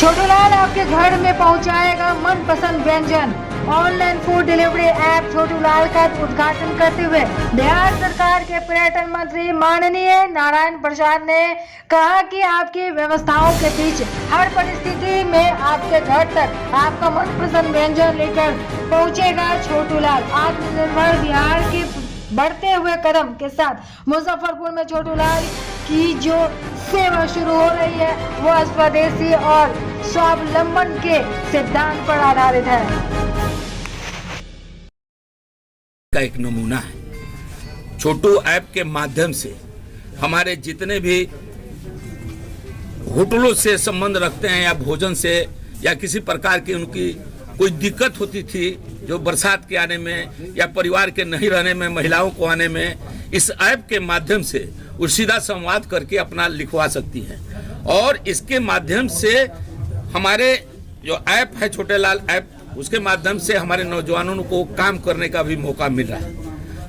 छोटूलाल आपके घर में पहुंचाएगा मनपसंद व्यंजन। Online food delivery app Chhotulal का उद्घाटन करते हुए बिहार सरकार के पर्यटन मंत्री माननीय नारायण प्रसाद ने कहा कि आपकी व्यवस्थाओं के बीच हर परिस्थिति में आपके घर तक आपका मनपसंद व्यंजन लेकर पहुंचेगा छोटूलाल। आत्मनिर्भर बिहार की बढ़ते हुए कदम के साथ मुजफ्फरपुर में छोटूलाल की जो सेवा शुरू हो रही है वो स्वदेशी और स्वावलंबन के सिद्धांत पर आधारित है। का एक नमूना है। छोटू ऐप के माध्यम से हमारे जितने भी होटलों से संबंध रखते हैं या भोजन से या किसी प्रकार की उनकी कोई दिक्कत होती थी जो बरसात के आने में या परिवार के नहीं रहने में, महिलाओं को आने में, इस ऐप के माध्यम से वो सीधा संवाद करके अपना लिखवा सकती हैं। और इसके माध्यम से हमारे जो ऐप है छोटेलाल ऐप, उसके माध्यम से हमारे नौजवानों को काम करने का भी मौका मिल रहा है।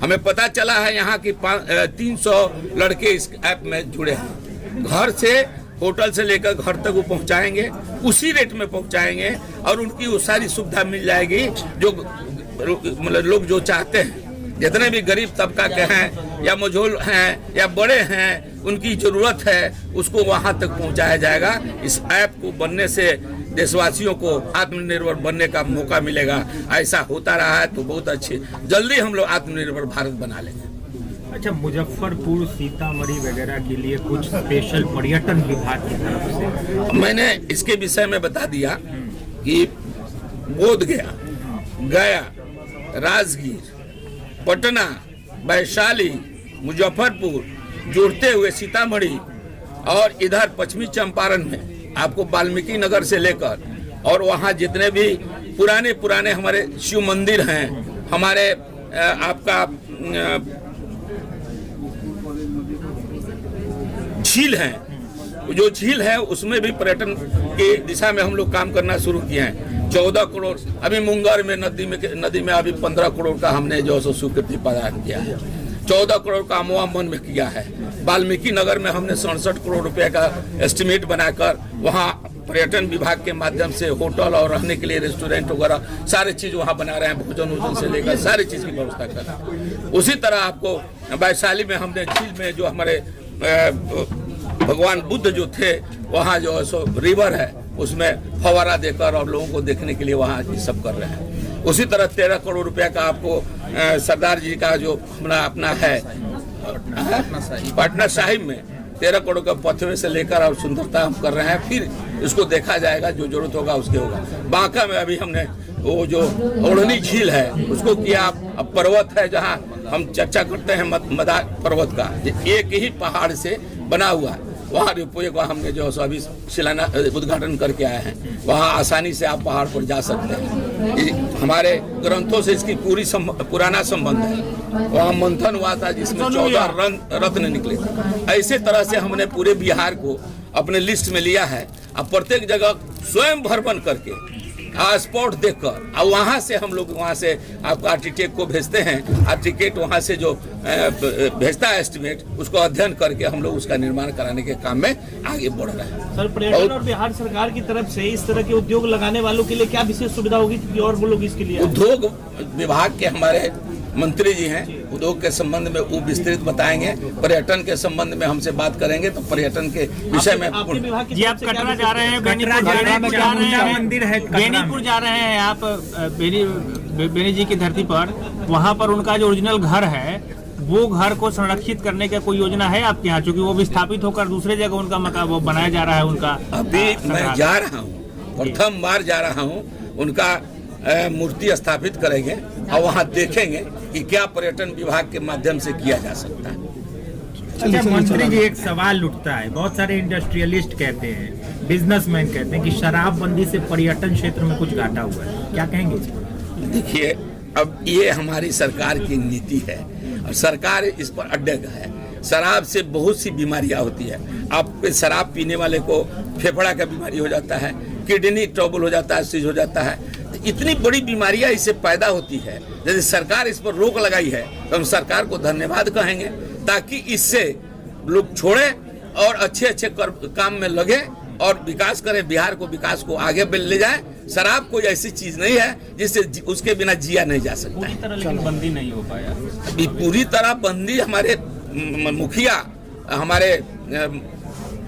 हमें पता चला है यहाँ की 300 लड़के इस ऐप में जुड़े हैं। घर से, होटल से लेकर घर तक वो पहुँचाएंगे, उसी रेट में पहुँचाएंगे और उनकी वो सारी सुविधा मिल जाएगी जो मतलब लोग जो चाहते हैं। जितने भी गरीब तबका के हैं या मझोल हैं या बड़े हैं, उनकी जरूरत है उसको वहाँ तक पहुँचाया जाएगा। इस ऐप को बनने से देशवासियों को आत्मनिर्भर बनने का मौका मिलेगा। ऐसा होता रहा है तो बहुत अच्छी, जल्दी हम लोग आत्मनिर्भर भारत बना लेंगे। अच्छा, मुजफ्फरपुर, सीतामढ़ी वगैरह के लिए कुछ स्पेशल पर्यटन विभाग की तरफ से मैंने इसके विषय में बता दिया कि बोधगया, गया, राजगीर, पटना, वैशाली, मुजफ्फरपुर जुड़ते हुए सीतामढ़ी और इधर पश्चिमी चंपारण में आपको वाल्मीकि नगर से लेकर और वहाँ जितने भी पुराने हमारे शिव मंदिर हैं, हमारे आपका झील है, जो झील है उसमें भी पर्यटन की दिशा में हम लोग काम करना शुरू किए हैं। 14 करोड़ अभी मुंगेर में नदी में अभी 15 करोड़ का हमने जो सो स्वीकृति प्रदान किया है। 14 करोड़ का अमवा मन में किया है। वाल्मीकि नगर में हमने 67 करोड़ रुपए का एस्टिमेट बनाकर वहाँ पर्यटन विभाग के माध्यम से होटल और रहने के लिए रेस्टोरेंट वगैरह सारे चीज वहाँ बना रहे हैं। भोजन से लेकर सारी चीज की व्यवस्था कर रहे हैं। उसी तरह आपको वैशाली में हमने झील में जो हमारे भगवान बुद्ध जो थे वहाँ जो सो रिवर है उसमें फवारा देकर और लोगों को देखने के लिए वहाँ ये सब कर रहे हैं। उसी तरह 13 करोड़ रुपया का आपको सरदार जी का जो हमारा अपना है पटना साहिब में 13 करोड़ का पथवे से लेकर और सुंदरता हम कर रहे हैं। फिर इसको देखा जाएगा, जो जरूरत होगा उसके होगा। बांका में अभी हमने वो जो ओढ़नी झील है उसको किया। अब पर्वत है जहाँ हम चर्चा करते हैं मदार पर्वत का, एक ही पहाड़ से बना हुआ है। वहाँ रोपवे का हमने जो अभी उद्घाटन करके आए हैं। वहाँ आसानी से आप पहाड़ पर जा सकते हैं। हमारे ग्रंथों से इसकी पूरी पुराना संबंध है। वहाँ मंथन हुआ था जिसमें 14 रत्न निकले थे। ऐसे तरह से हमने पूरे बिहार को अपने लिस्ट में लिया है। अब प्रत्येक जगह स्वयं भ्रमण करके स्पॉट देखकर और वहाँ से हम लोग वहाँ से आपको आर्किटेक्ट को भेजते हैं। आर्किटेक्ट वहाँ से जो भेजता है एस्टिमेट, उसको अध्ययन करके हम लोग उसका निर्माण कराने के काम में आगे बढ़ रहे हैं। सर, पर्यटन और बिहार सरकार की तरफ से इस तरह के उद्योग लगाने वालों के लिए क्या विशेष सुविधा होगी कि और वो लोग इसके लिए? उद्योग विभाग के हमारे मंत्री जी हैं, उद्योग के संबंध में वो विस्तृत बताएंगे। पर्यटन के संबंध में हमसे बात करेंगे तो पर्यटन के विषय में जी आप कटरा जा रहे हैं, बेनीपुर जा रहे हैं आप बेनी जी की धरती पर, वहाँ पर उनका जो ओरिजिनल घर है वो घर को संरक्षित करने का कोई योजना है आपके यहाँ? चूँकि वो विस्थापित होकर दूसरे जगह उनका मकान वो बनाया जा रहा है उनका। अभी मैं जा रहा हूँ, प्रथम बार जा रहा हूँ। उनका मूर्ति स्थापित करेंगे और वहाँ देखेंगे कि क्या पर्यटन विभाग के माध्यम से किया जा सकता है। अच्छा मंत्री जी, एक सवाल उठता है, बहुत सारे इंडस्ट्रियलिस्ट कहते हैं, बिजनेसमैन कहते हैं कि शराबबंदी से पर्यटन क्षेत्र में कुछ घाटा हुआ है, क्या कहेंगे इस पर? देखिए, अब ये हमारी सरकार की नीति है और सरकार इस पर अडग है। शराब से बहुत सी बीमारियां होती है। आप शराब पीने वाले को फेफड़ा का बीमारी हो जाता है, किडनी ट्रबल हो जाता है, सीज हो जाता है। इतनी बड़ी बीमारियां इससे पैदा होती है। यदि सरकार इस पर रोक लगाई है तो हम सरकार को धन्यवाद कहेंगे, ताकि इससे लोग छोड़े और अच्छे काम में लगे और विकास करें, बिहार को विकास को आगे ले जाए। शराब कोई ऐसी चीज नहीं है जिससे उसके बिना जिया नहीं जा सकता है। पूरी तरह लेकिन बंदी नहीं हो पाया। अभी पूरी तरह बंदी हमारे मुखिया, हमारे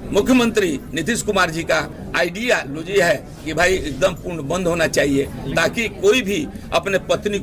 मुख्यमंत्री नीतीश कुमार जी का आइडियोलॉजी है कि भाई एकदम पूर्ण बंद होना चाहिए, ताकि कोई भी अपने पत्नी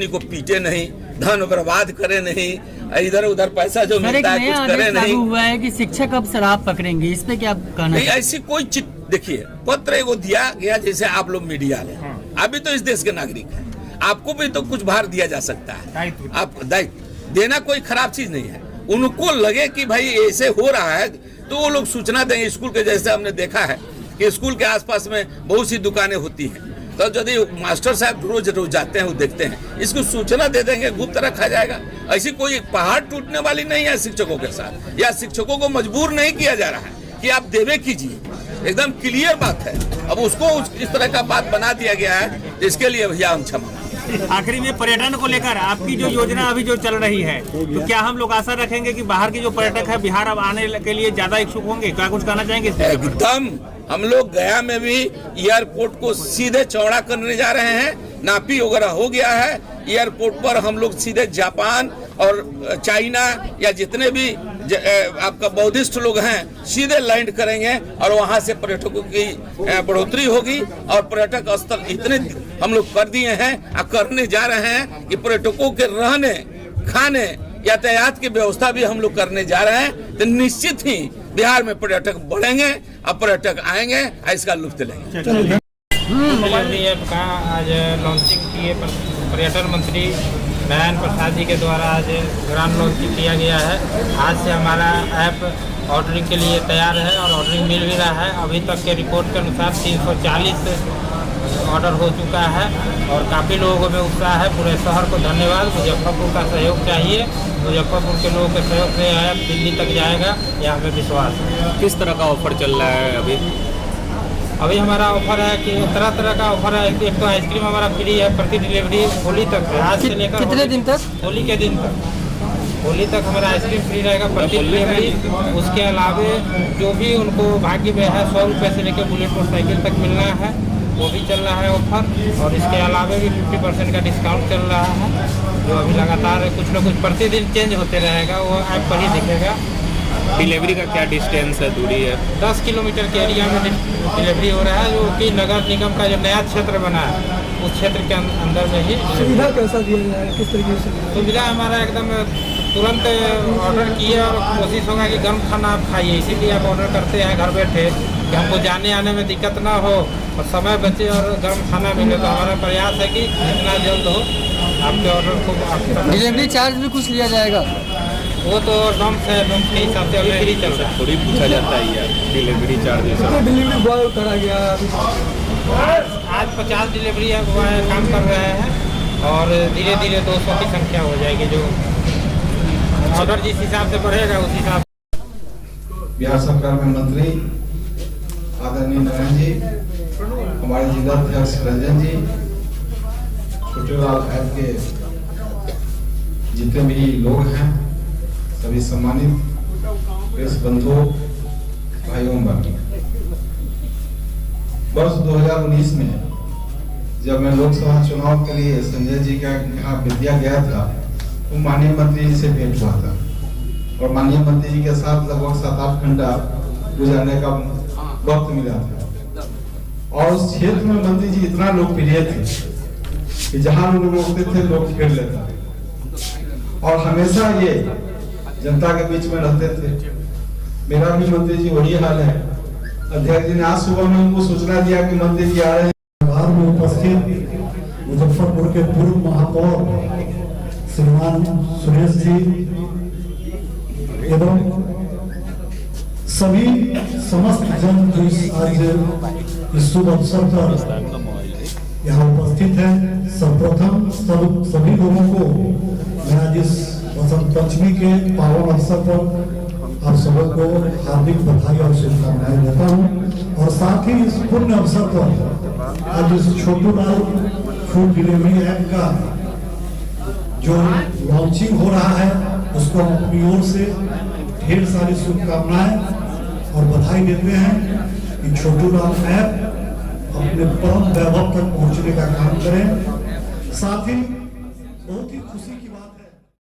को पीटे नहीं, धन बर्बाद करे नहीं, इधर उधर पैसा जो मिलता है कुछ करे नहीं। हुआ है कि शिक्षक अब शराब पकड़ेंगे, इस पे क्या कहना नहीं, ऐसी कोई चीज देखिए, पत्र एगो दिया गया, जैसे आप लोग मीडिया में अभी तो इस देश के नागरिक हैं, आपको भी तो कुछ भार दिया जा सकता है। आप दायित्व देना कोई खराब चीज नहीं है। उनको लगे कि भाई ऐसे हो रहा है तो वो लोग सूचना देंगे। स्कूल के जैसे हमने देखा है कि स्कूल के आसपास में बहुत सी दुकानें होती हैं, तो यदि मास्टर साहब रोज जाते हैं, वो देखते हैं, इसको सूचना दे देंगे, गुप्त रखा जाएगा। ऐसी कोई पहाड़ टूटने वाली नहीं है शिक्षकों के साथ, या शिक्षकों को मजबूर नहीं किया जा रहा है कि आप देवे कीजिए, एकदम क्लियर बात है। अब उसको इस तरह का बात बना दिया गया है, इसके लिए भैया हम क्षमा। आखिरी में पर्यटन को लेकर आपकी जो योजना अभी जो चल रही है, तो क्या हम लोग आशा रखेंगे कि बाहर के जो पर्यटक है बिहार अब आने के लिए ज्यादा इच्छुक होंगे? क्या कुछ कहना चाहेंगे? एकदम, हम लोग गया में भी एयरपोर्ट को सीधे चौड़ा करने जा रहे हैं, नापी वगैरह हो गया है। एयरपोर्ट पर हम लोग सीधे जापान और चाइना या जितने भी आपका बौद्धिस्ट लोग हैं सीधे लैंड करेंगे, और वहां से पर्यटकों की बढ़ोतरी होगी। और पर्यटक स्थल इतने हम लोग कर दिए हैं और करने जा रहे हैं कि पर्यटकों के रहने, खाने, यातायात की व्यवस्था भी हम लोग करने जा रहे हैं। तो निश्चित ही बिहार में पर्यटक बढ़ेंगे और पर्यटक आएंगे, इसका लुत्फ लेंगे। ऐप का आज लॉन्चिंग किए पर्यटन मंत्री नारायण प्रसाद जी के द्वारा आज ग्रांड लॉन्चिंग किया गया है। आज से हमारा ऐप ऑर्डरिंग के लिए तैयार है और ऑर्डरिंग मिल भी रहा है। अभी तक के रिपोर्ट के अनुसार 340 ऑर्डर हो चुका है और काफ़ी लोगों में उत्साह है। पूरे शहर को धन्यवाद। मुजफ्फरपुर का सहयोग चाहिए, मुजफ्फरपुर के लोगों के सहयोग से ऐप दिल्ली तक जाएगा, यह हमें विश्वास है। किस तरह का ऑफर चल रहा है अभी हमारा ऑफर है कि तरह तरह का ऑफर है। एक तो आइसक्रीम हमारा फ्री है प्रति डिलीवरी होली तक है। आज से लेकर कितने दिन तक? होली के दिन तक, होली तक हमारा आइसक्रीम फ्री रहेगा प्रति डिलीवरी। उसके अलावा जो भी उनको भाग्य में है 100 रुपये से लेकर बुलेट मोटरसाइकिल तक मिलना है, वो भी चल रहा है ऑफर। और इसके अलावा भी 50% का डिस्काउंट चल रहा है, जो अभी लगातार कुछ न कुछ प्रतिदिन चेंज होते रहेगा, वो ऐप पर ही दिखेगा। डिलीवरी का क्या डिस्टेंस है, दूरी है? 10 किलोमीटर के एरिया में डिलीवरी हो रहा है, जो कि नगर निगम का जो नया क्षेत्र बना है उस क्षेत्र के अंदर में ही। सुविधा कैसा दिया जाए, किस तरीके से? सुविधा हमारा एकदम तुरंत ऑर्डर किए और कोशिश होगा कि गर्म खाना आप खाइए, इसीलिए आप ऑर्डर करते हैं घर बैठे कि हमको जाने आने में दिक्कत ना हो और समय बचे और गर्म खाना मिले। तो हमारा प्रयास है कि जितना जल्द हो आपके ऑर्डर को आपके। डिलीवरी चार्ज भी कुछ लिया जाएगा? वो तो नॉर्म्स है, नॉर्म्स के हिसाब से अभी फ्री चल रहा है। थोड़ी पूछा जाता है यार डिलीवरी चार्जेस। डिलीवरी बॉय करा गया आज 50 डिलीवरी बॉय काम कर रहे हैं और धीरे धीरे 200 की संख्या हो जाएगी। जो ऑर्डर जिस हिसाब से बढ़ेगा उस हिसाब से। बिहार सरकार में मंत्री आदरणीय नारायण जी, हमारे जिला अध्यक्ष रंजन जी, छोटेलाल ऐप के जितने भी लोग हैं, सभी सम्मानित प्रेस बंधु भाइयों बहनों, वर्ष 2019 में जब मैं लोकसभा चुनाव के लिए संजय जी का यहाँ विद्या गया था, तो माननीय मंत्री जी से भेंट हुआ था और माननीय मंत्री जी के साथ लगभग 7-8 घंटा गुजारने का वक्त मिला था। और उस क्षेत्र में मंत्री जी इतना लोकप्रिय थे कि जहां लोग रोकते थे लोग घेर लेता और हमेशा ये जनता के बीच में रहते थे। मेरा भी मंत्री जी वही हाल है। अध्यक्ष जी ने आज सुबह में उनको सूचना दिया कि मंत्री जी आ रहे हैं। में उपस्थित मुजफ्फरपुर के पूर्व महापौर श्रीमान सुरेश जी एवं सभी समस्त जन जो आज इस शुभ अवसर पर यहाँ उपस्थित है, सर्वप्रथम सभी लोगों को मैं आज इस वसंत पंचमी के पावन अवसर पर आप सबको हार्दिक बधाई और शुभकामनाएं देता हूँ। और साथ ही इस पुण्य अवसर पर आज इस छोटूलाल फूड डिलीवरी ऐप का जो लॉन्चिंग हो रहा है उसको हम अपनी ओर से ढेर सारी शुभकामनाएं और बधाई देते हैं। कि छोटू राम ऐप अपने परम वैभव तक पहुंचने का काम करें। साथ ही बहुत ही खुशी की बात है